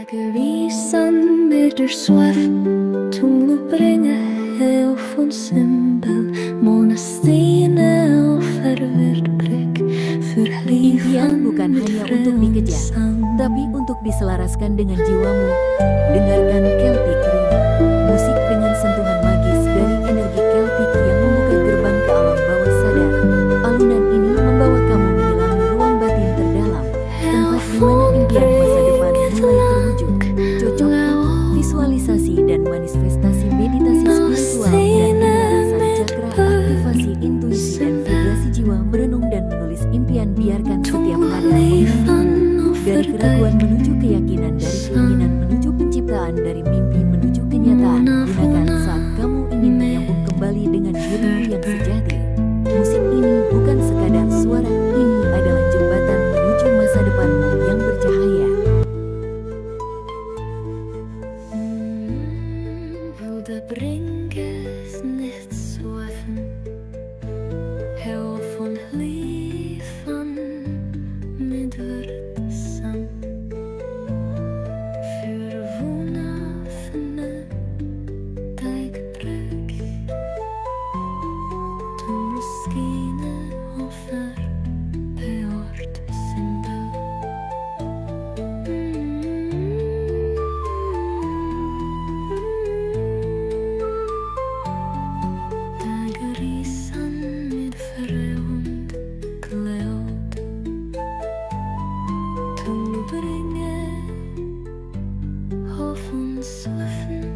Dagervisan blir svart, tung och bringa och från symbol monastine och förvirrd prick för Impian bukan hanya untuk dikejar, tapi untuk diselaraskan dengan jiwamu. Dengarkan Celtic Ring, musik dengan sentuhan magis dari energi Celtic yang membuka gerbang ke alam bawah sadar. Alunan ini membawa kamu menyelami ruang batin terdalam, tempat di mana impian masa depan mulai terwujud. Cocok visualisasi dan manifestasi meditasi spiritual dan cakra, aktivasi intuisi dan vibrasi jiwa, merenung dan menulis impian. Biarkan setiap nada mengalir dari keraguan menuju keyakinan, dari keinginan menuju penciptaan, dari mimpi menuju kenyataan. Gunakan saat kamu ingin menyambung kembali dengan dirimu yang sejati. Musik ini bukan sekadar suara, ini adalah jembatan menuju masa depanmu yang bercahaya. Woede bringes niet zwaffen, heel van liefan mit wördsam. För wunderfunne Teigbrück, du Maskine och för beort symbol. Dagervisan med förråd klädd, tung och bringa och från svaffen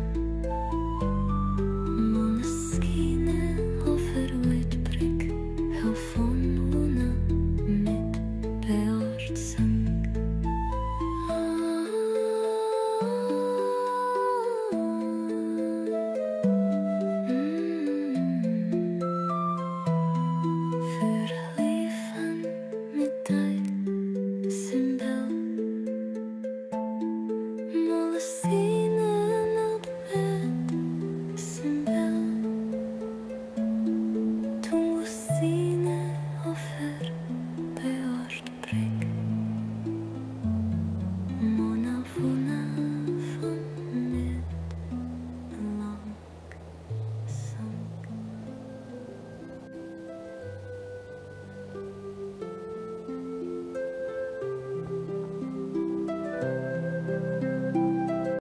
monastine och förvirrd prick och från luna med beordsam. För livet med dig symbol monastine och symbol, du måste